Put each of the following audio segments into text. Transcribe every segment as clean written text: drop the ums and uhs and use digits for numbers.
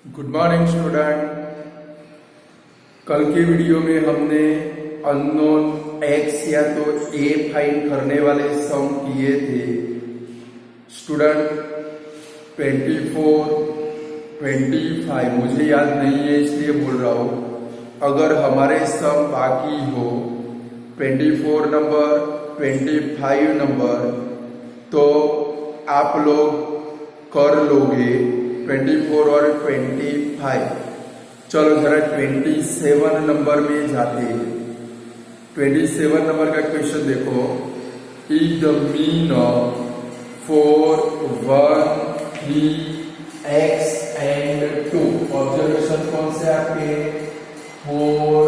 Good morning student. कल के video में हमने अननोन एक्स या तो ए फाइंड करने वाले सम किए थे स्टूडेंट। 24, 25 मुझे याद नहीं है इसलिए बोल रहा हूँ। अगर हमारे सम बाकी हो 24 नंबर 25 नंबर तो आप लोग कर लोगे 24 और 25। चलो जरा 27 नंबर में जाते हैं। 27 नंबर का क्वेश्चन देखो। If the mean of 4, 1, 3, x and 2। Observation कौन से आपके 4,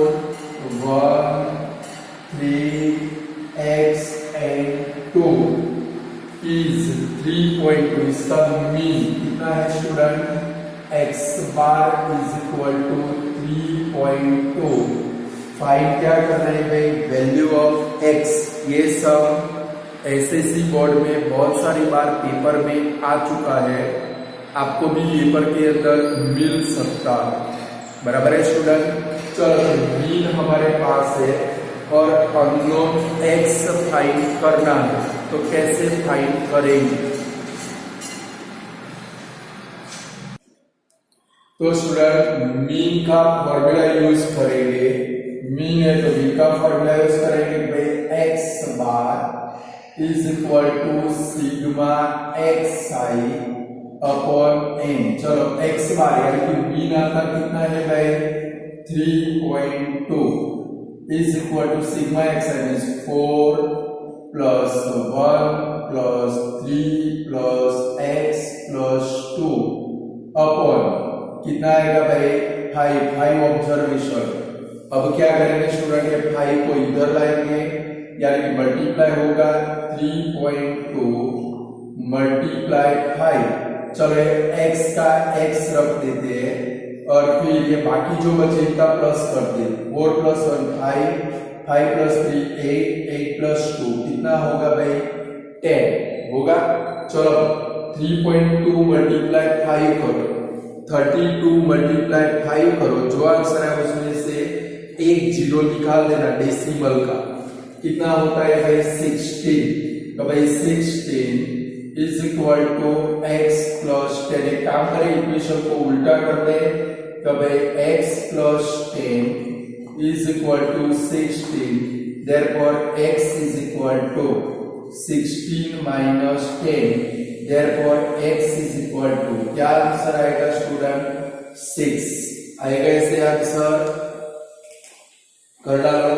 1, 3, x एंड 2 इज 3.2। इसका मीन कितना है student? x bar is equal to 3.2। Find क्या कर रहे हैं भाई? Value of x। ये सब एसएससी बोर्ड में बहुत सारी बार पेपर में आ चुका है, आपको भी पेपर के अंदर मिल सकता है। बराबर है स्टूडेंट। चलो मीन हमारे पास है और अननोन x फाइंड करना है, तो कैसे फाइंड करेंगे? तो स्टूडेंट मीन का फॉर्मूला यूज करेंगे। मीन है तो मीन का फॉर्मूला यूज करेंगे भाई। x bar is equal to sigma xi upon n। चलो x बार यानी कि मीन आपका कितना है भाई? 3.2 is equal to sigma xi means 4 plus 1 plus 3 plus x plus 2 upon कितना आएगा भाई? 5 ऑब्जर्वेशन। अब क्या करेंगे स्टूडेंट? ये 5 को इधर लाएंगे यानी कि मल्टीप्लाई होगा 3.2 मल्टीप्लाई 5। चलो x का x रख देते हैं और फिर ये बाकी जो बचे इनका प्लस कर दे। 4 प्लस 1 5, 5 प्लस 3 8, 8 प्लस 2 कितना होगा भाई? 10 होगा। चलो 3.2 मल्टीप्लाई 5 करो, 32 मल्टीप्लाई 5 करो, जो आंसर है उसमें से एक जीरो निकाल देना डेसिमल का। कितना होता है भाई? 16। तो भाई 16 is equal to x plus 10। एक काम करें, इक्वेशन को उल्टा कर दे। तो भाई x plus 10 is equal to 16। Therefore x is equal to 16 minus 10। Therefore x is equal to क्या आंसर आएगा स्टूडेंट? 6 आएगा। ऐसे आंसर कर डालो।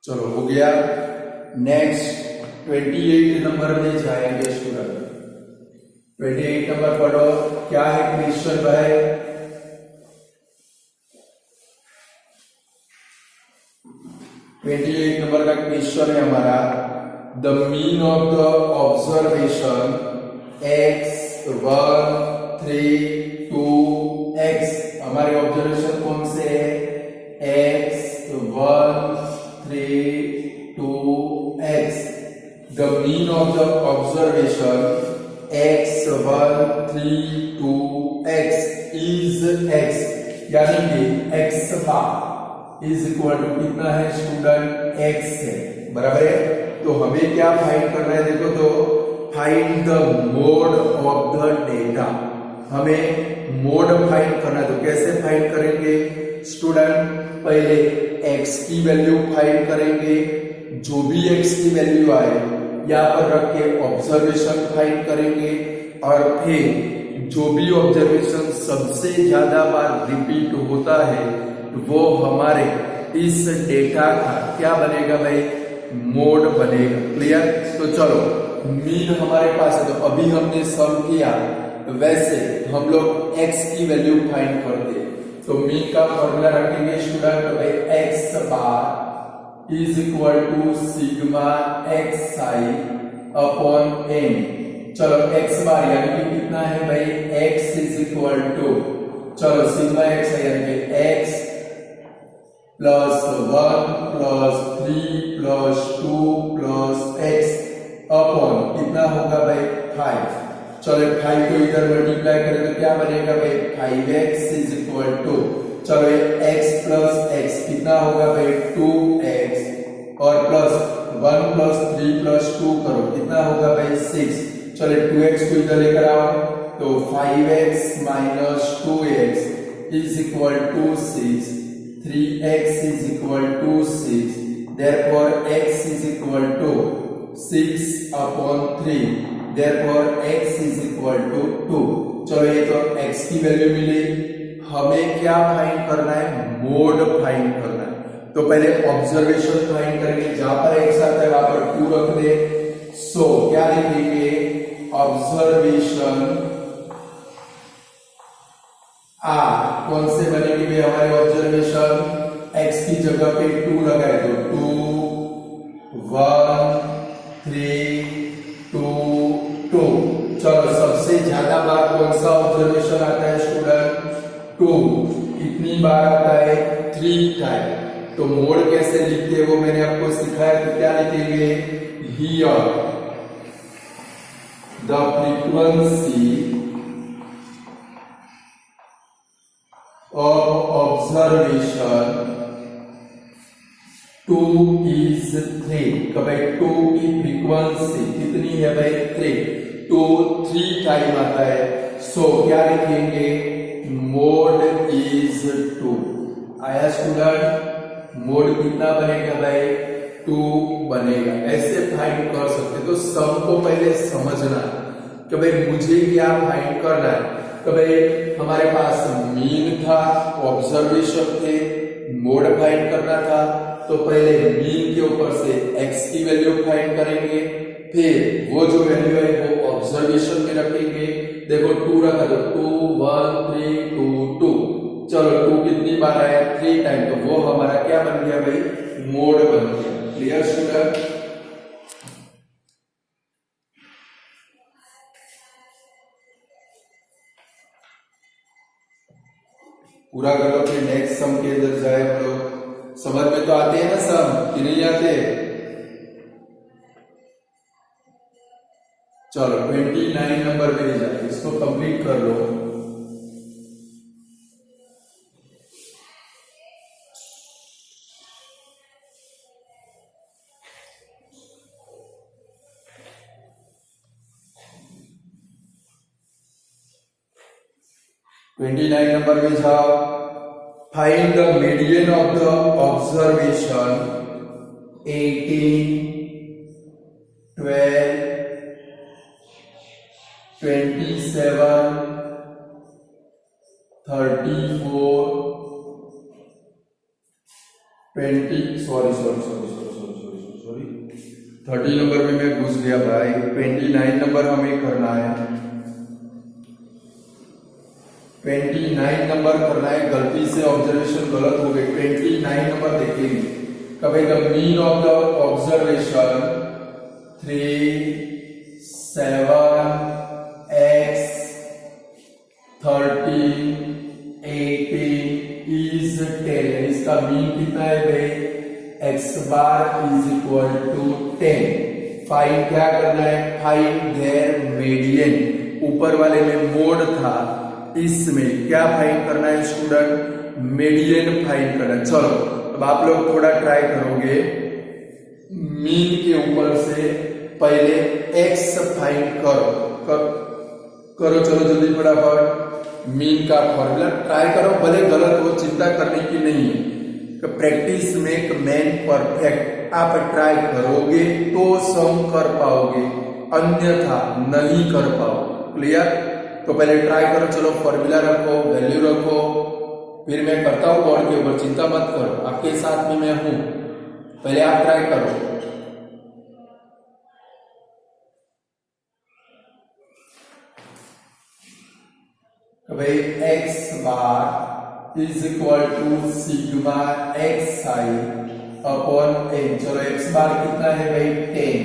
चलो हो गया। नेक्स्ट 28 नंबर में जाएंगे स्टूडेंट। 28 नंबर पढ़ो, क्या है क्वेश्चन भाई? नंबर का क्वेश्चन है हमारा। The mean of the observation x 1, 3, 2 x। हमारे ऑब्जर्वेशन कौन से है? x 1, 3, 2 x। The mean of the observation x 1, 3, 2 x is x। यानी कि x bar is equal to कितना है स्टूडेंट? x है। बराबर है। तो हमें क्या फाइंड करना है? देखो तो find the mode of the data. हमें मोड फाइंड करना है। तो कैसे फाइंड करेंगे स्टूडेंट? पहले x की वैल्यू फाइंड करेंगे। जो भी x की वैल्यू आए यहाँ पर रख के ऑब्जर्वेशन फाइंड करेंगे और फिर जो भी ऑब्जर्वेशन सबसे ज्यादा बार रिपीट होता है वो हमारे इस डेटा का क्या बनेगा भाई? मोड बनेगा। क्लियर? तो चलो मीन हमारे पास है, तो अभी हमने सम किया, वैसे हम लोग x की वैल्यू फाइंड करते हैं। तो मीन का फॉर्मूला रखेंगे स्टूडेंट। तो भाई x bar is equal to sigma x i upon n. चलो एक्स बार यानी कि कितना है भाई, एक्स इज इक्वल टू, चलो सिग्मा एक्स है यानी कि x plus 1 plus 3 plus 2 plus x upon कितना होगा भाई 5। चलो 5 को इधर मल्टीप्लाई करें तो क्या बनेगा भाई 5x इज इक्वल टू, चलो ये x प्लस x कितना होगा भाई 2x और प्लस 1 प्लस 3 प्लस 2 करो कितना होगा भाई 6। चलो 2x को इधर लेकर आओ तो 5x minus 2x is equal to 6, 3x is equal to 6, therefore x is equal to 6 upon 3, therefore x is equal to 2। चलो ये तो x की वैल्यू मिली, हमें क्या फाइंड करना है, मोड फाइंड करना है। तो पहले ऑब्जर्वेशन फाइंड करेंगे, जहां पर x आता है वहां पर 2 रख दे। सो क्या लिखेंगे, ऑब्जर्वेशन आर कौन से बनेगी भाई हमारे ऑब्जर्वेशन, x की जगह पे 2 लगाए तो 2 1 3 2 2। चलो सबसे ज्यादा बार कौन सा ऑब्जर्वेशन आता है स्टूडेंट, 2। कितनी बार आता है, 3 टाइम। तो मोड कैसे लिखते हैं वो मैंने आपको सिखाया, तो क्या लिखेंगे, here the frequency of observation 2 is 3। कब भाई 2 की फ्रीक्वेंसी कितनी है भाई 3, तो 3 टाइम आता है। सो क्या लिखेंगे, मोड इज 2। आया स्टूडेंट, मोड कितना बनेगा भाई 2 बनेगा। ऐसे फाइंड कर सकते, तो सम को पहले समझना कि भाई मुझे क्या फाइंड करना है। तो भाई हमारे पास मीन था, ऑब्जर्वेशन थे, मोड फाइंड करना था, तो पहले मीन के ऊपर से x की वैल्यू फाइंड करेंगे, फिर वो जो वैल्यू है वो ऑब्जर्वेशन में रखेंगे। देखो 2 रखा तो 2 1 3 2 2, चलो 2 कितनी बार आया 3 टाइम, तो वो हमारा क्या बन गया भाई, मोड बन गया। क्लियर स्टूडेंट, पूरा करो फिर नेक्स्ट सम के अंदर जाए हम लोग। समझ में तो आते हैं ना सम, कि नहीं आते। चलो 29 नंबर पे जाए, इसको कंप्लीट कर लो। नंबर में जाओ, find the median of the observation 18 12 27 34 20 sorry 30 number में मैं घुस गया भाई। 29 नंबर हमें करना है, 29 नंबर करना है। गलती से ऑब्जर्वेशन गलत हो गई। 29 नंबर देखेंगे, कभी the mean of the observation 3 7 x 13 18 is 10। इसका मीन कितना है भाई, x bar is equal to 10। Find क्या करना है, फाइंड देयर मीडियन। ऊपर वाले में मोड था, इसमें क्या फाइंड करना है स्टूडेंट, मीडियन फाइंड करना है। चलो अब आप लोग थोड़ा ट्राई करोगे, मीन के ऊपर से पहले x फाइंड करो। चलो जल्दी फटाफट मीन का फॉर्मूला ट्राई करो, भले गलत हो चिंता करने की नहीं है। Practice make man perfect. आप ट्राई करोगे तो सम कर पाओगे, अन्यथा नहीं कर पाओ। क्लियर, तो पहले ट्राई करो। चलो फॉर्मूला रखो, वैल्यू रखो, फिर मैं करता हूं बोर्ड के ऊपर, चिंता मत करो, आपके साथ भी मैं हूं। पहले आप ट्राई करो। भाई x bar is equal to sigma x i upon n। चलो x बार कितना है भाई 10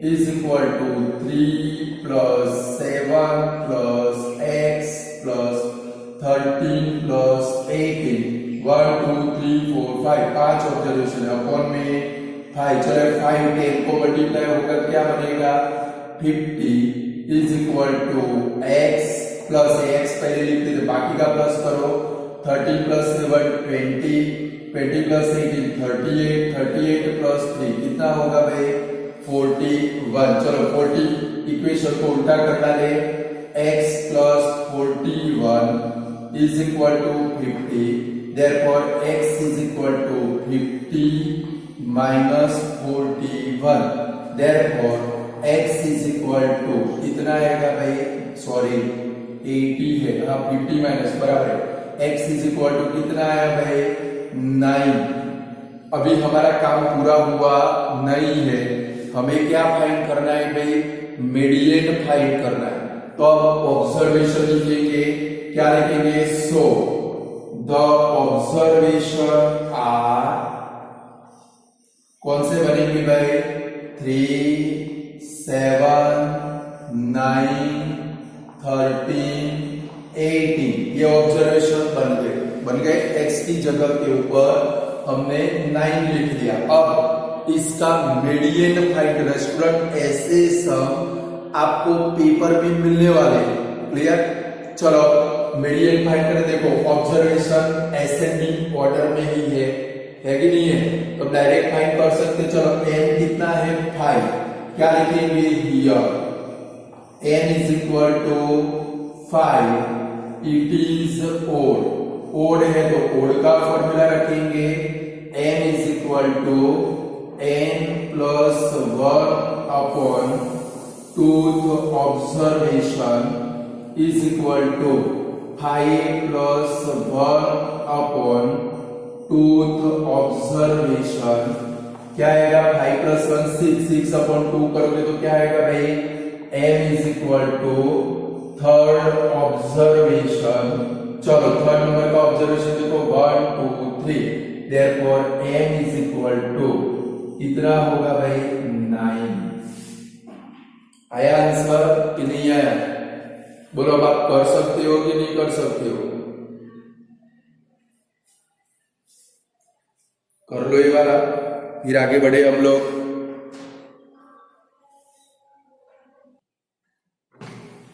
is equal to 3 plus 7 plus x plus 13 plus 18 1 2 3 4 5 पांच ऑब्जर्वेशन है अपॉन में 5। चलो 5 10 को मल्टीप्लाई होकर क्या बनेगा 50 is equal to x plus x पहले लिखते थे बाकी का प्लस करो 30 प्लस 7 20 20 प्लस 18 38 38 प्लस 3 कितना होगा भाई 41। चलो 40 इक्वेशन को उल्टा कर डाले x plus 41 is equal to 50। Therefore x is equal to 50 minus 41। Therefore x is equal to कितना आएगा भाई सॉरी 80 है हाँ 50 माइनस बराबर है x is equal to कितना आया भाई 9। अभी हमारा काम पूरा हुआ नहीं है, हमें क्या फाइंड करना है भाई मीडियन फाइंड करना है। तो अब ऑब्जर्वेशन लिखेंगे, क्या लिखेंगे सो द ऑब्जर्वेशन आर कौन से बनेंगे भाई 3 7 9 13 18 ये ऑब्जर्वेशन बन गए x की जगह के ऊपर हमने 9 लिख दिया। अब इसका मीडियन फाइंड करना। स्टूडेंट ऐसे सम आपको पेपर में मिलने वाले हैं, क्लियर। चलो मीडियन फाइंड करें। देखो ऑब्जर्वेशन असेंडिंग ऑर्डर में ही है कि नहीं है, तो डायरेक्ट फाइंड कर सकते। चलो n कितना है 5, क्या लिखेंगे here n is equal to 5। It is odd है तो ओड का फॉर्मूला रखेंगे n is equal to n plus 1 upon tooth observation is equal to 5 plus 1 upon tooth observation. क्या आएगा 5 प्लस 1 6 6 अपॉन 2 करोगे तो क्या आएगा भाई m is equal to third observation. चलो थर्ड नंबर का ऑब्जर्वेशन देखो 1 2 3। Therefore m is equal to कितना होगा भाई 9। आया आंसर कि नहीं आया? बोलो अब आप कर सकते हो कि नहीं कर सकते हो? कर लो ये वाला, फिर आगे बढ़े हम लोग।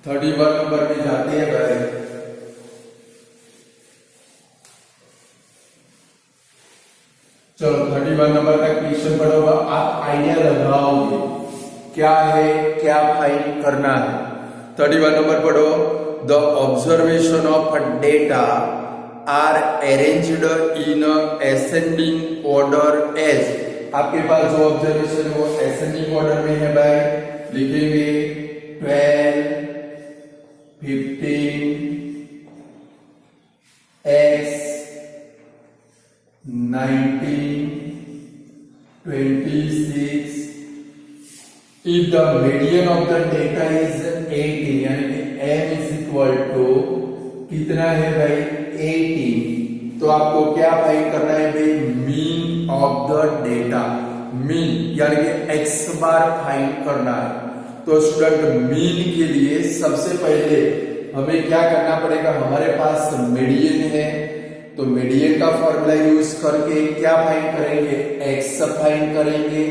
31 नंबर में जाते हैं भाई। चलो 31 नंबर का क्वेश्चन पढ़ोगा, आप आइडिया लगाओगे क्या है, क्या फाइंड करना है। 31 नंबर पढ़ो। The observation of data are arranged in ascending order as. आपके पास जो ऑब्जर्वेशन है वो असेंडिंग ऑर्डर में है भाई, लिखेंगे 12 15 x 19 26। If the median of the data is 18 यानी कि m is equal to कितना है भाई 18, तो आपको क्या फाइंड करना है भाई mean of the data. Mean यानी कि x बार फाइंड करना है। तो स्टूडेंट मीन के लिए सबसे पहले हमें क्या करना पड़ेगा, हमारे पास मीडियन है तो मीडियन का फॉर्मूला यूज करके क्या फाइंड करेंगे x फाइंड करेंगे,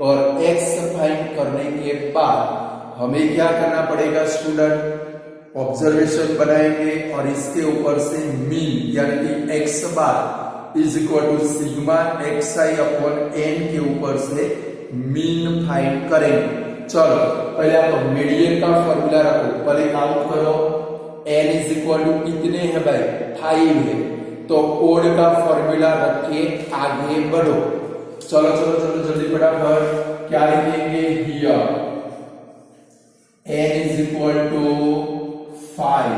और x फाइंड करने के बाद हमें क्या करना पड़ेगा स्टूडेंट ऑब्जर्वेशन बनाएंगे और इसके ऊपर से मीन यानी कि x bar is equal to sigma xi upon n के ऊपर से मीन फाइंड करेंगे। चलो पहले आप मीडियन का फॉर्मूला रखो, पहले काउंट करो n इज इक्वल टू कितने है भाई 5 है, तो ओड का फॉर्मूला रख के आगे बढ़ो। चलो चलो चलो जल्दी फटाफट, क्या लिखेंगे here n is equal to 5।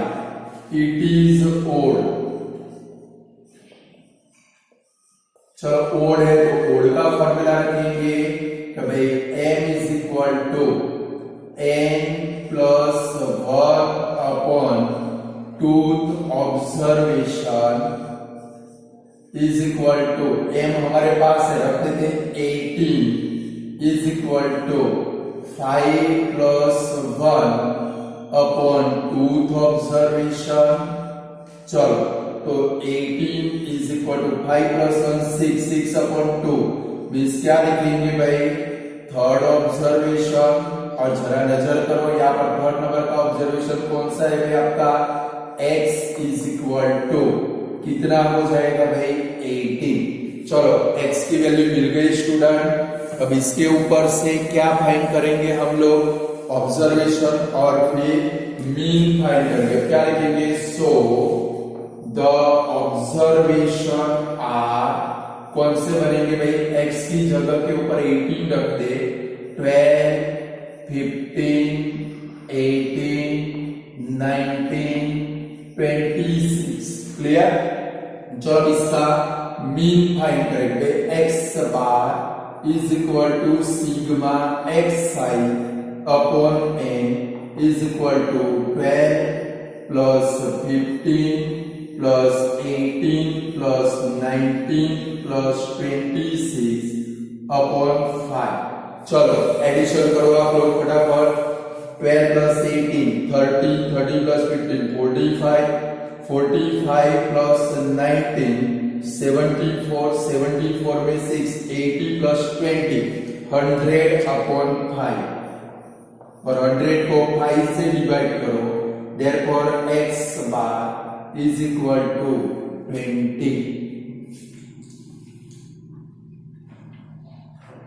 It is odd. चलो ओड है तो ओड का फॉर्मूला रखेंगे कि भाई m is equal to n plus 1 upon tooth observation is equal to m हमारे पास है, रख देते हैं 18 is equal to 5 plus 1 upon 2th observation. चलो तो 18 is equal to 5 plus 1 6 upon 2 means क्या लिखेंगे भाई, थर्ड ऑब्जर्वेशन। और जरा नजर करो यहाँ पर थर्ड नंबर का ऑब्जर्वेशन कौन सा है भाई आपका, x इज इक्वल टू कितना हो जाएगा भाई 18। चलो x की वैल्यू मिल गई स्टूडेंट। अब इसके ऊपर से क्या फाइंड करेंगे हम लोग, ऑब्जर्वेशन और फिर मीन फाइंड करेंगे। क्या लिखेंगे, सो द ऑब्जर्वेशन आर, कौन से बनेंगे भाई, x की जगह के ऊपर 18 रख दे, 12 15 18 19 26। क्लियर। जब इसका मीन फाइंड करेंगे, x bar is equal to sigma xi upon n is equal to 12 plus 15 plus 18 plus 19 plus 26 upon 5। चलो एडिशन करो आप लोग फटाफट, 12 प्लस 18 30 30 प्लस 15 45 45 प्लस 19 74 74 में 6 80 प्लस 20 100 अपॉन 5 और 100 को 5 से डिवाइड करो, therefore x bar is equal to 20।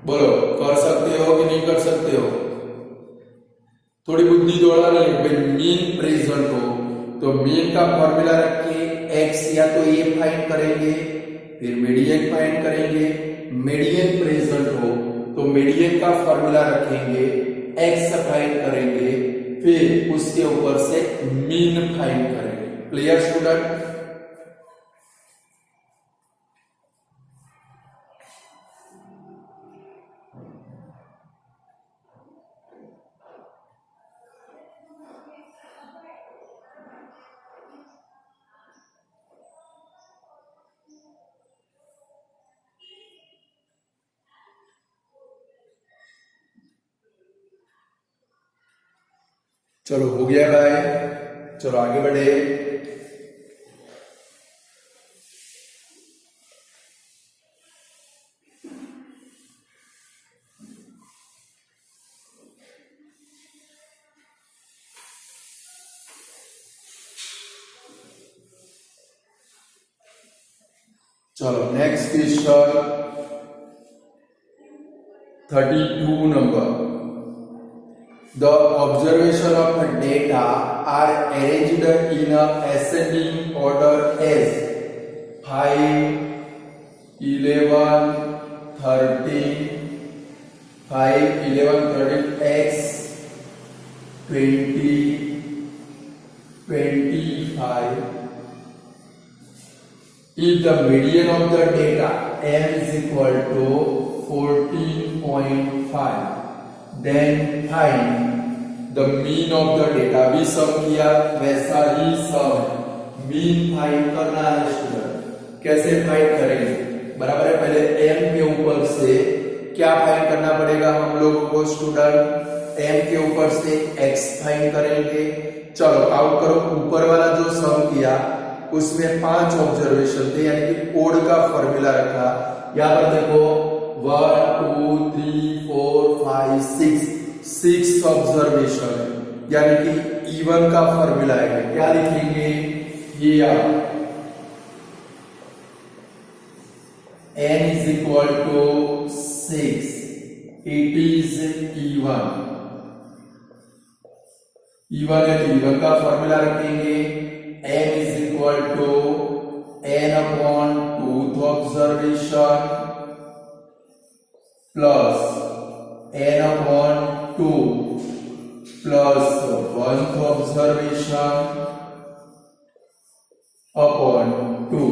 बोलो कर सकते हो कि नहीं कर सकते हो, थोड़ी बुद्धि दौड़ाना है। मीन प्रेजेंट हो तो मीन का फॉर्मूला रख के x या तो ये फाइंड करेंगे, फिर मीडियन फाइंड करेंगे। मीडियन प्रेजेंट हो तो मीडियन का फॉर्मूला रखेंगे, x फाइंड करेंगे, फिर उसके ऊपर से मीन फाइंड करेंगे। Clear student. चलो हो गया भाई, चलो आगे बढ़े। चलो next question 32 number. The observation of data are arranged in a ascending order as 5, 11, 13, 5, 11, 13, x, 20, 25. If the median of the data m is equal to 14.5, then find the mean of the data। भी सम किया वैसा ही सम mean find करना है student. कैसे find करेंगे, बराबर है, पहले m के ऊपर से क्या फाइंड करना पड़ेगा हम लोगों को स्टूडेंट, m के ऊपर से x फाइंड करेंगे। चलो काउंट करो, ऊपर वाला जो सम किया उसमें 5 ऑब्जर्वेशन थे, यानी कि कोड का फॉर्मूला रखा। यहाँ पर देखो 1 2 3 4 5 6 ऑब्जर्वेशन, यानी कि इवन का फॉर्मूला है। क्या लिखेंगे, here n is equal to 6, it is even। Even है तो इवन का फॉर्मूला रखेंगे, n is equal to n upon 2th observation plus n upon 2 plus 1th observation upon 2।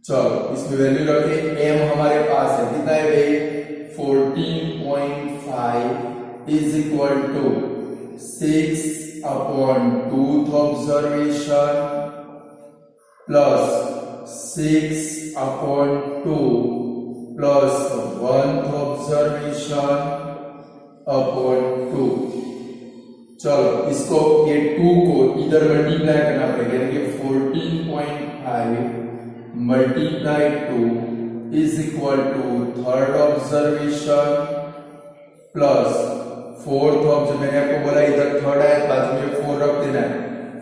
चलो इसमें वैल्यू रखे, m हमारे पास है कितना है भाई 14.5 is equal to 6 upon 2th observation plus 6/2 plus 1th observation upon 2। चलो इसको ये 2 को इधर मल्टीप्लाई करना पड़ेगा, यानी कि 14.5 multiply 2 is equal to 3rd observation plus 4th observation. मैंने आपको बोला इधर 3rd है, बाजू में 4 रख देना है,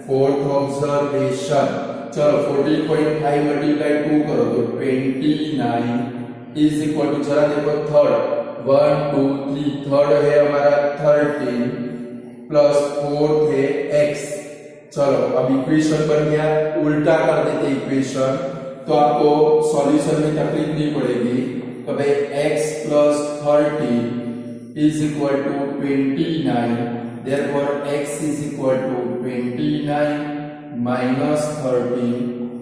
4th ऑब्जर्वेशन। चलो 14.5 मल्टीप्लाई 2 करो तो 29 इज इक्वल टू, चला देखो 3rd 1 2 3, 3rd है हमारा 13 प्लस 4th है x। चलो अब इक्वेशन बन गया, उल्टा कर देते इक्वेशन तो आपको सॉल्यूशन में तकलीफ नहीं पड़ेगी। तो भाई x plus 13 is equal to 29, therefore x is equal to 29 minus 13,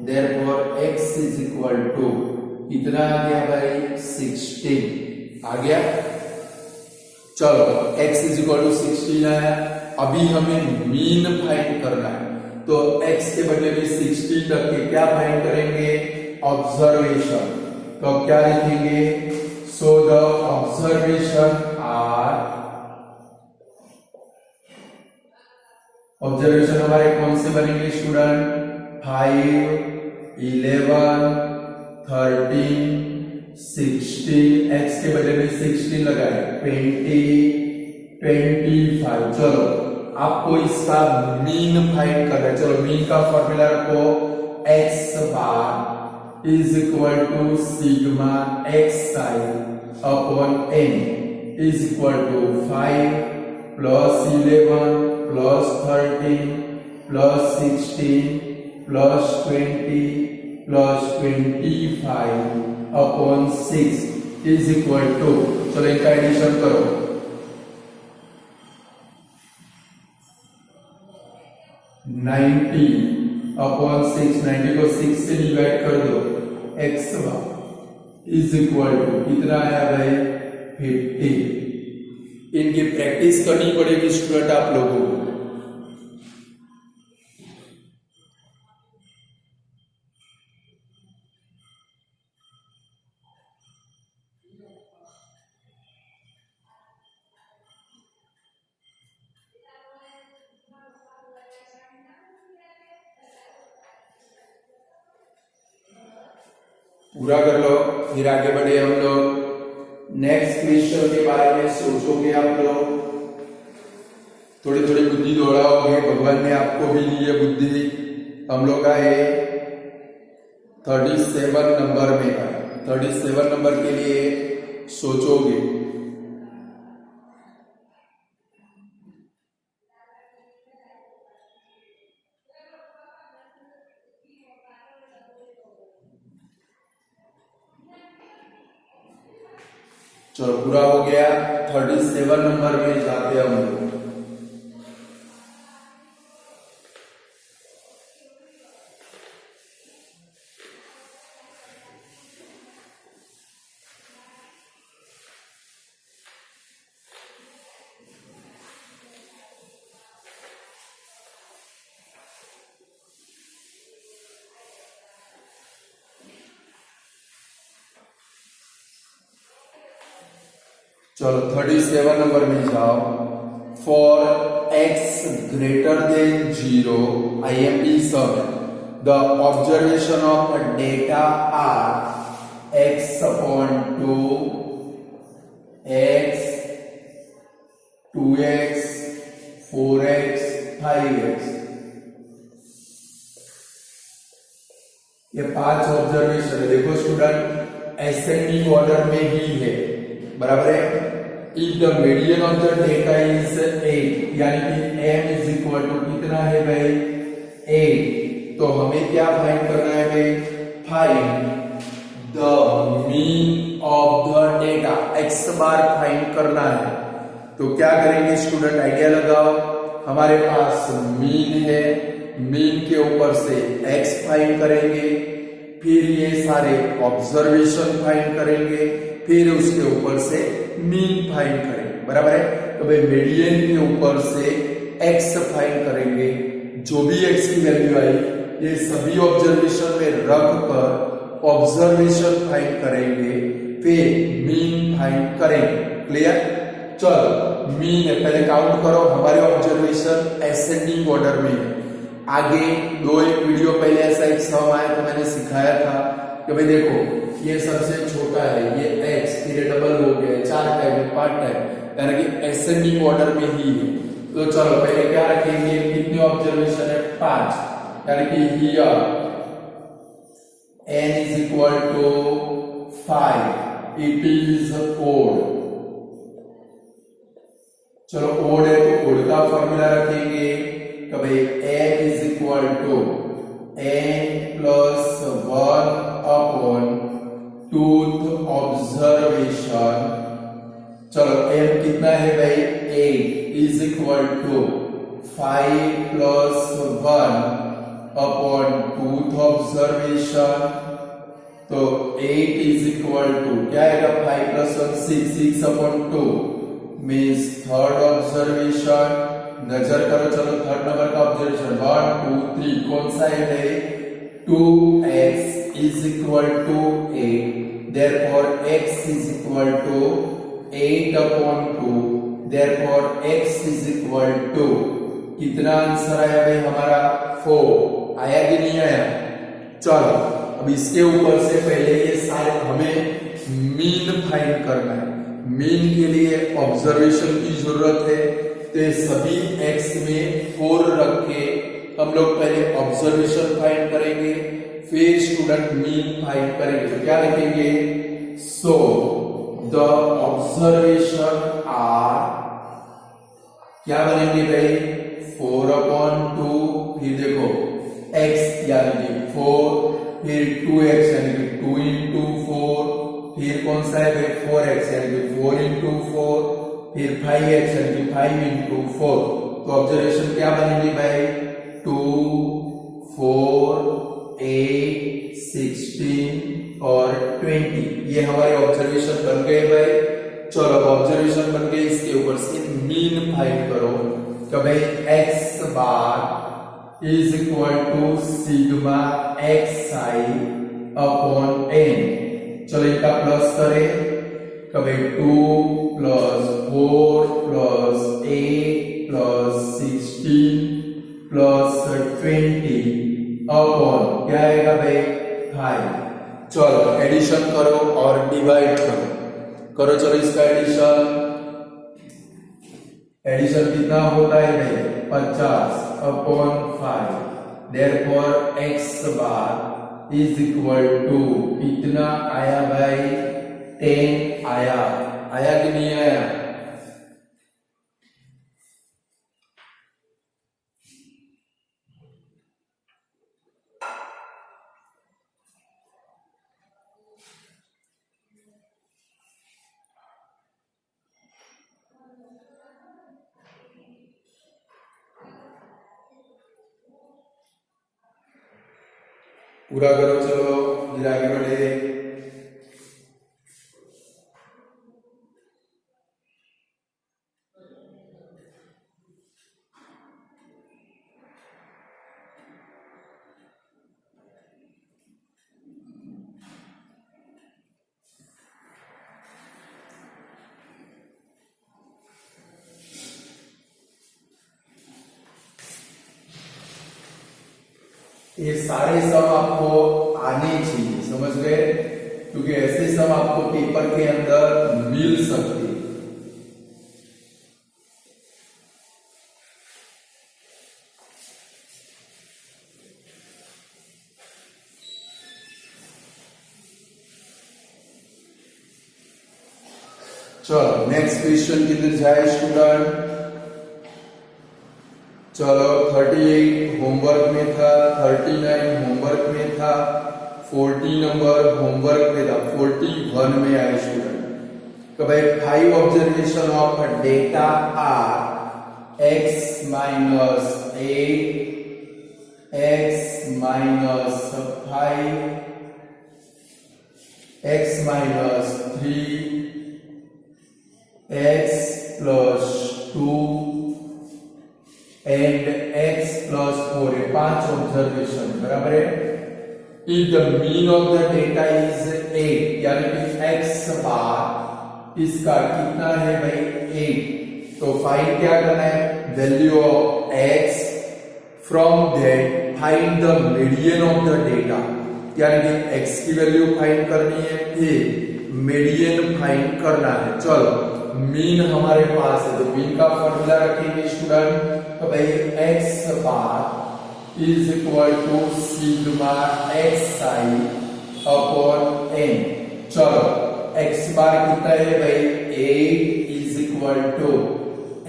therefore x is equal to कितना आ गया भाई 16 आ गया। चलो x इज इक्वल टू 16 आया। अभी हमें मीन फाइंड करना है, तो x के बदले में 16 रख के क्या फाइंड करेंगे, ऑब्जर्वेशन। तो क्या लिखेंगे, so the observation are, observation हमारे कौन से बनेंगे स्टूडेंट, 5 11 13 16, x के बदले में 16 लगाए 20 25। चलो आपको इसका मीन फाइंड करना है। चलो मीन का फॉर्मूला रखो, x bar is equal to sigma xi upon n is equal to 5 plus 11 plus 13 plus 16 plus 20 plus 25 upon 6 is equal to, चलो इनका एडिशन करो, 90 अपॉन 6, 90 को 6 से डिवाइड कर दो, x इज इक्वल टू कितना आया भाई 50। इनकी प्रैक्टिस करनी पड़ेगी स्टूडेंट आप लोगों को। पूरा कर लो, फिर आगे बढ़े हम लोग। नेक्स्ट क्वेश्चन के बारे में सोचोगे आप लोग, थोड़ी थोड़ी बुद्धि दौड़ाओगे, भगवान ने आपको भी दी है बुद्धि। हम लोग का है 37 नंबर में का, 37 नंबर के लिए सोचोगे। चलो पूरा हो गया, 37 नंबर में जाते हैं हम लोग। चलो 37 नंबर में जाओ। For x greater than 0, IMP सब the observation of data are x upon 2, x, 2x, 4x, 5x, ये 5 ऑब्जर्वेशन है। देखो स्टूडेंट एसेंडिंग ऑर्डर में ही है, बराबर है। If the median of the data is 8, यानी कि m इज इक्वल टू कितना है भाई 8, तो हमें क्या फाइंड करना है भाई, find the mean of the data, x bar find करना है। तो क्या करेंगे स्टूडेंट, आइडिया लगाओ। हमारे पास मीन है, मीन के ऊपर से x फाइंड करेंगे, फिर ये सारे ऑब्जर्वेशन फाइंड करेंगे, फिर उसके ऊपर से मीन फाइंड करेंगे, बराबर है। तो भाई मीडियन के ऊपर से x फाइंड करेंगे, जो भी x की वैल्यू आई ये सभी ऑब्जर्वेशन में रख कर ऑब्जर्वेशन फाइंड करेंगे, फिर मीन फाइंड करेंगे। क्लियर? चलो मीन है, पहले काउंट करो। हमारे ऑब्जर्वेशन असेंडिंग ऑर्डर में है। आगे एक वीडियो पहले ऐसा एक सम आया तो मैंने सिखाया था कि भाई देखो ये सबसे छोटा है, ये x, फिर डबल हो गया, 4 टाइप 5 टाइप, यानी कि असेंडिंग ऑर्डर में ही है। तो चलो पहले क्या रखेंगे, कितने ऑब्जर्वेशन है, 5, यानी कि here n is equal to 5, it is odd। चलो ओड है तो ओड का फॉर्मूला रखेंगे कि भाई m is equal to n plus 1 upon tooth observation। चलो m कितना है भाई, 8 is equal to 5 plus 1 upon tooth observation। तो 8 is equal to क्या आएगा, 5 plus 1 6, 6 upon 2 means third observation. नजर करो, चलो थर्ड नंबर का ऑब्जर्वेशन 1 2 3 कौन सा है भाई, 2x is equal to 8, therefore x is equal to 8 upon 2, therefore x is equal to कितना आंसर आया भाई हमारा, 4। आया कि नहीं आया? चलो अब इसके ऊपर से पहले ये सारे हमें मीन फाइंड करना है। मीन के लिए ऑब्जर्वेशन की जरूरत है, तो सभी x में 4 रख के हम लोग पहले ऑब्जर्वेशन फाइंड करेंगे, फिर स्टूडेंट मीन फाइंड करेंगे। तो क्या लिखेंगे, सो द ऑब्जर्वेशन आर क्या बनेंगे भाई, 4 upon 2, फिर देखो x यानी कि 4, फिर 2x यानी कि 2 into 4, फिर कौन सा है भाई 4x यानी कि 4 into 4, फिर 5x यानी कि 5 into 4। तो ऑब्जर्वेशन क्या बनेंगे भाई, 2 4 8 16 और 20। ये हमारे ऑब्जर्वेशन बन गए भाई। चलो ऑब्जर्वेशन बन गए, इसके ऊपर से मीन फाइंड करो कि भाई x bar is equal to sigma xi upon n। चलो इनका प्लस करें, कभी 2 plus 4 plus 8 plus 16 plus 20 upon क्या आएगा भाई 5। चलो एडिशन करो और डिवाइड करो। चलो इसका एडिशन कितना होता है भाई, 50 upon 5, therefore x bar is equal to कितना आया भाई, 10 आया कि नहीं आया? पूरा करो, चलो फिर आगे बढ़े। ये सारे सम आपको आने चाहिए, समझ गए? क्योंकि ऐसे सम आपको पेपर के अंदर मिल सकते हैं। चलो नेक्स्ट क्वेश्चन किधर जाए स्टूडेंट? चलो 38 होमवर्क में था, 39 होमवर्क में था, 40 नंबर होमवर्क में था, 41 में आए स्टूडेंट। तो भाई 5 observation of data are x minus 8, x minus 5, x minus 3, x plus 2 and x plus 4 है 5 ऑब्जर्वेशन, बराबर है। If the mean of the data is 8, यानी कि एक्स बार इसका कितना है भाई 8, तो फाइंड क्या करना है, value of x, from that find the median of the data, यानी कि एक्स की वैल्यू फाइंड करनी है, फिर मीडियन फाइंड करना है। चलो मीन हमारे पास है, तो मीन का फॉर्मूला रखेंगे स्टूडेंट, तो भाई x bar is equal to sigma x i upon n. चलो एक्स बार कितना है भाई 8 is equal to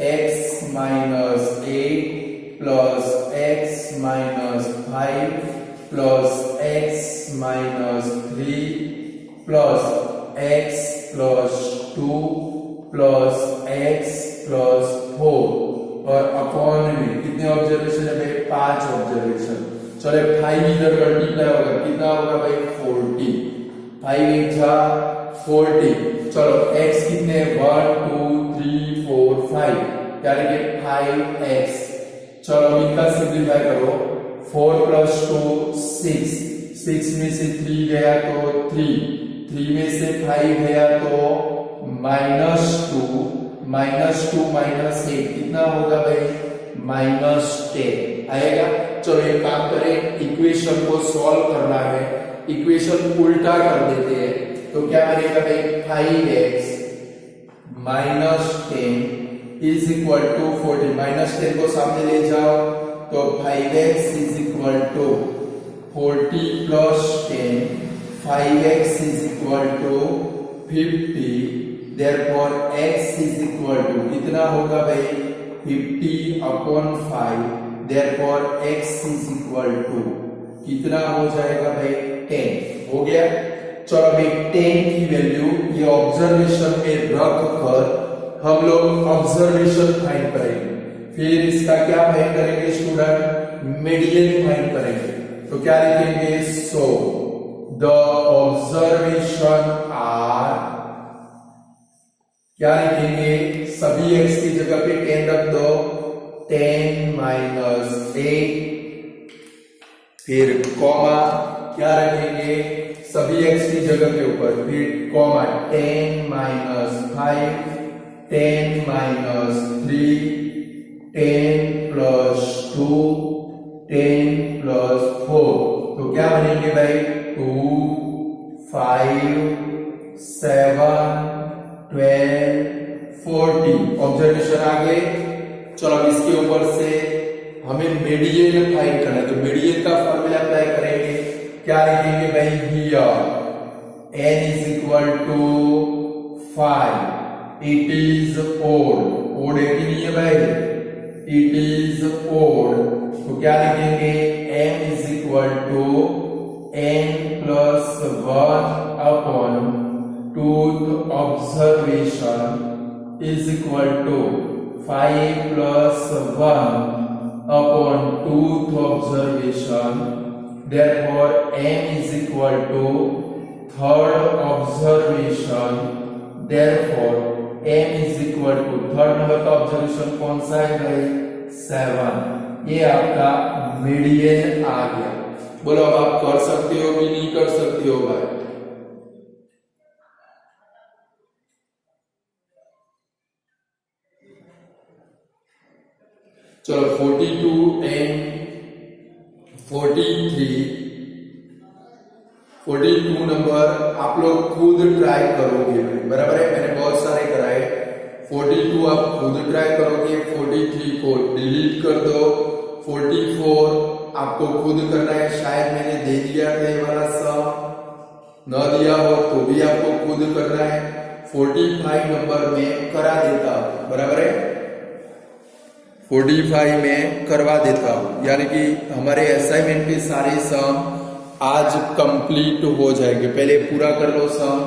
x minus 8 plus x minus 5 plus x minus 3 plus x plus 2 plus x plus 4 और upon में कितने observation है भाई 5 observation. चलो 5 इधर मल्टीप्लाई होगा, कितना होगा भाई 40, 5 एक जा 40। चलो x कितने 1 2 3 4 5, यानी कि 5x। चलो इनका सिंप्लीफाई करो, 4 प्लस 2 6, 6 में से 3 गया तो 3 में से 5 गया तो -2 -8 कितना होगा भाई -10 आएगा। चलो एक काम करें, इक्वेशन को सॉल्व करना है, इक्वेशन उल्टा कर देते हैं, तो क्या बनेगा भाई 5x -10 इज इक्वल टू 40, -10 को सामने ले जाओ तो 5x is equal to 40 plus 10, 5x is equal to 50, therefore x is equal to कितना होगा भाई 50 upon 5, therefore x is equal to कितना हो जाएगा भाई 10 हो गया। चलो भाई 10 की वैल्यू ये ऑब्जर्वेशन में रख कर हम लोग ऑब्जर्वेशन फाइंड करेंगे, फिर इसका क्या फाइंड करेंगे स्टूडेंट, मीडियन फाइंड करेंगे। तो क्या लिखेंगे, सो द ऑब्जर्वेशन आर, क्या लिखेंगे, सभी x की जगह पे 10 रख दो, 10 माइनस 8, फिर कॉमा क्या रखेंगे, सभी x की जगह के ऊपर फिर comma 10 minus 5, 10 minus 3, 10 plus 2, 10 plus 4, तो क्या बनेंगे भाई 2 5 7 12 40 ऑब्जर्वेशन आ गए। चलो अब इसके ऊपर से हमें मीडियन फाइंड करना है, तो मीडियन का फॉर्मूला अप्लाई करेंगे, क्या लिखेंगे भाई here n is equal to 5, it is odd है कि नहीं है भाई, इट इज ओड, तो क्या लिखेंगे m is equal to n plus 1 अपॉन tooth observation is equal to 5 plus 1 upon tooth observation, therefore m is equal to third observation, therefore m is equal to third number का observation कौन सा है भाई 7, ये आपका मीडियन आ गया। बोलो अब आप कर सकते हो कि नहीं कर सकते हो भाई, चलो 42 एंड 42 नंबर आप लोग खुद ट्राई करोगे बराबर है, मैंने बहुत सारे कराए, 42 आप खुद ट्राई करोगे, 43 को डिलीट कर दो, 44 आपको खुद करना है, शायद मैंने दे दिया था ये वाला सम, न दिया हो तो भी आपको खुद करना है, 45 नंबर में करा देता हूं बराबर है, 45 में करवा देता हूं, यानी कि हमारे असाइनमेंट के सारे सम आज कंप्लीट हो जाएंगे। पहले पूरा कर लो सम,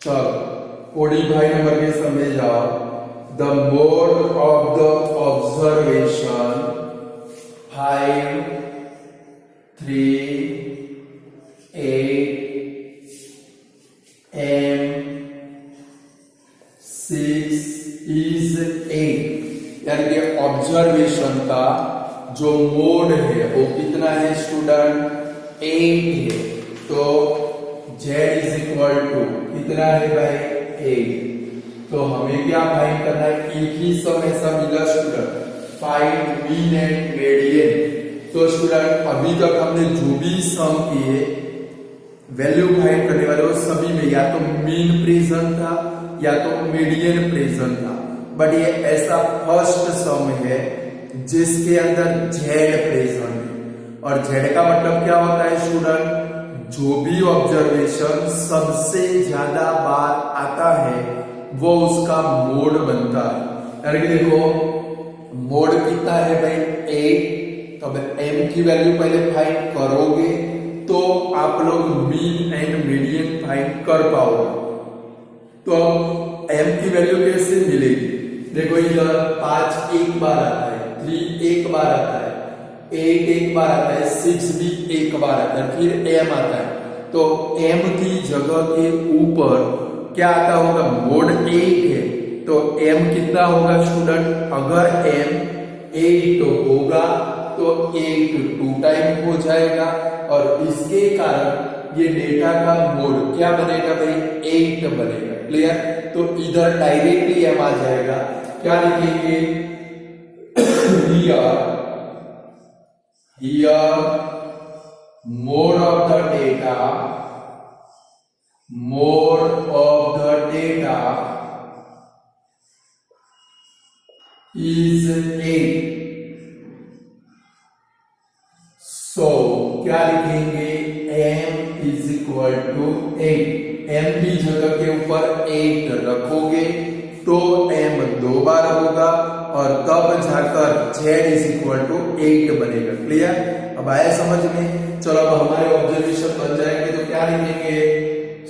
चलो ओडी भाई नंबर के समय जाओ। The mode of the observation 5, 3, 8 M 6 is 8। यानी कि ऑब्जर्वेशन का जो मोड है वो कितना है स्टूडेंट? 8 है। तो z इज इक्वल टू कितना है भाई? 8। तो हमें क्या फाइंड करना है? एक ही सम ऐसा मिला student, find mean and median. तो स्टूडेंट अभी तक हमने जो भी सम किए वैल्यू फाइंड करने वाले वो सभी में या तो मीन प्रेजेंट था या तो मीडियन प्रेजेंट था, बट ये ऐसा फर्स्ट सम है जिसके अंदर z प्रेजेंट है। और z का मतलब क्या होता है स्टूडेंट? जो भी ऑब्जर्वेशन सबसे ज्यादा बार आता है वो उसका मोड बनता है। यानी कि देखो मोड कितना है भाई? 8। तो अब m की वैल्यू पहले फाइंड करोगे तो आप लोग मीन एंड मीडियन फाइंड कर पाओगे। तो m की वैल्यू कैसे मिलेगी? देखो इधर 5 एक बार आता है, 3 एक बार आता है, 8 एक बार आता है, 6 भी एक बार आता है, फिर m आता है। तो m की जगह के ऊपर क्या आता होगा? मोड 8 है। तो m कितना होगा स्टूडेंट? अगर m 8 होगा तो 8 2 टाइम हो जाएगा और इसके कारण ये डेटा का मोड क्या बनेगा भाई? 8 बनेगा। क्लियर? तो इधर डायरेक्टली m आ जाएगा। क्या लिखेंगे? here mode of the data is 8। so क्या लिखेंगे? m is equal to 8। m की जगह के ऊपर 8 रखोगे तो m 2 बार होगा और तब जाकर z इज इक्वल टू 8 बनेगा। क्लियर? अब आया समझ में? चलो अब हमारे ऑब्जर्वेशन बन जाएंगे तो क्या लिखेंगे?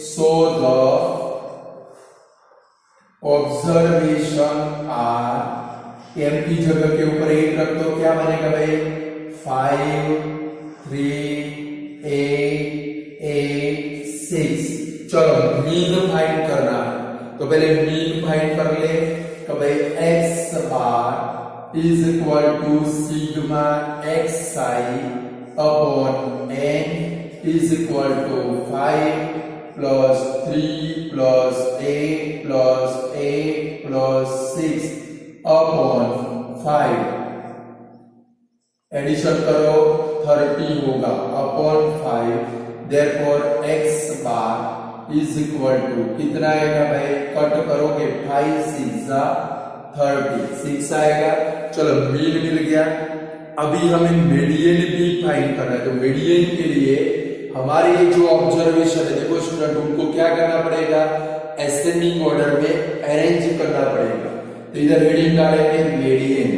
So the observation are, m की जगह के ऊपर 8 रख दो, क्या बनेगा भाई? 5, 3, 8, 6। चलो मीन फाइंड करना है तो पहले मीन फाइंड कर ले। तो भाई x bar is equal to sigma xi upon n is equal to 5 plus 3 plus 8 plus 8 plus 6 upon 5। Addition करो 30 होगा upon 5। Therefore x bar is equal to कितना आएगा भाई? कट करोगे 5 6 36 आएगा। चलो मीन मिल गया। अभी हमें मीडियन भी फाइंड करना है। तो मीडियन के लिए हमारे ये जो ऑब्जर्वेशन है देखो स्टूडेंट, उनको क्या करना पड़ेगा? असेंडिंग ऑर्डर में अरेंज करना पड़ेगा। तो इधर हेडिंग डालेंगे मीडियन।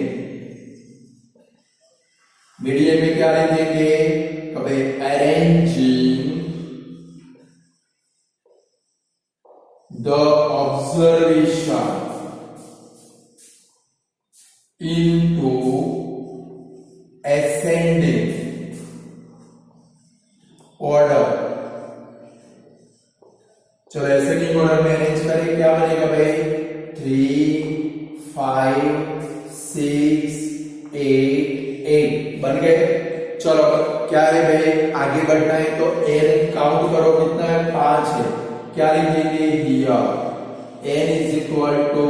मीडियन में क्या लिखेंगे? Arranging the observation into ascending order। चलो ascending order में अरेंज करें, क्या बनेगा भाई? 3, 5, 6, 8 बन गए। चलो क्या है भाई? आगे बढ़ना है तो n काउंट करो कितना है? 5 है। क्या लिखेंगे? Here n is equal to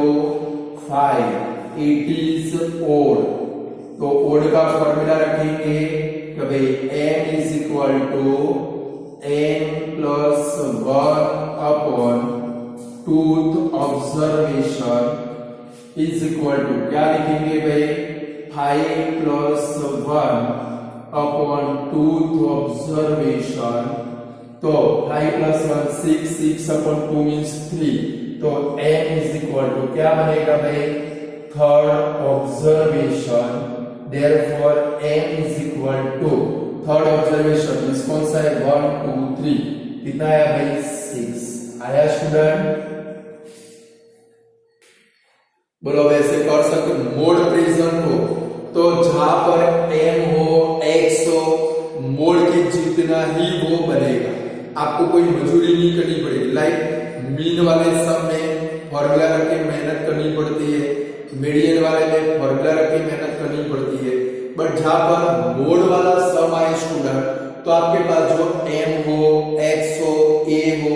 5। It is odd. तो ओड का फॉर्मूला रखेंगे कि भाई n is equal to n plus 1 upon tooth observation is equal to क्या लिखेंगे भाई? 5 प्लस 1 अपॉन टूथ ऑब्जर्वेशन। तो 5 प्लस 1 6, 6 अपॉन 2 मीन्स 3। तो n इज इक्वल टू क्या बनेगा भाई? Third observation. Therefore n is equal to third observation means कौन सा है? 1 2 3। कितना है भाई? 6 आया स्टूडेंट? बोलो वैसे कर सकते मोड प्रेजेंट हो तो जहां पर एम हो एक्स हो मोड के जितना ही वो बनेगा, आपको कोई मजूरी नहीं करनी पड़ेगी। लाइक मीन वाले सम में फॉर्मूला रख के मेहनत करनी पड़ती है, मीडियन वाले में फॉर्मूला रख के मेहनत करनी पड़ती है, बट जहां पर मोड वाला सम आए स्टूडेंट तो आपके पास जो एम हो एक्स हो ए हो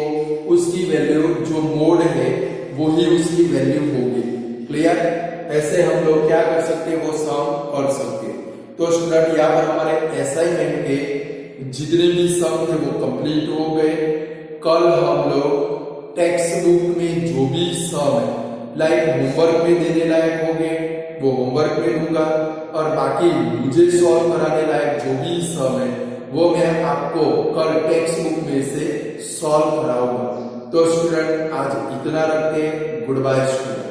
उसकी वैल्यू जो मोड है वो ही उसकी वैल्यू होगी। क्लियर? ऐसे हम लोग क्या कर सकते हैं, वो सम कर सकते हैं। तो स्टूडेंट यहाँ पर हमारे असाइनमेंट के जितने भी सम थे वो कंप्लीट हो गए। कल हम लोग टेक्स्ट बुक में जो भी सम है लाइक होमवर्क में देने लायक हो गए वो होमवर्क में दूंगा, और बाकी मुझे सॉल्व कराने लायक जो भी सम है वो मैं आपको कल टेक्स्ट बुक में से सॉल्व कराऊंगा। तो स्टूडेंट आज इतना रखते हैं। Goodbye student.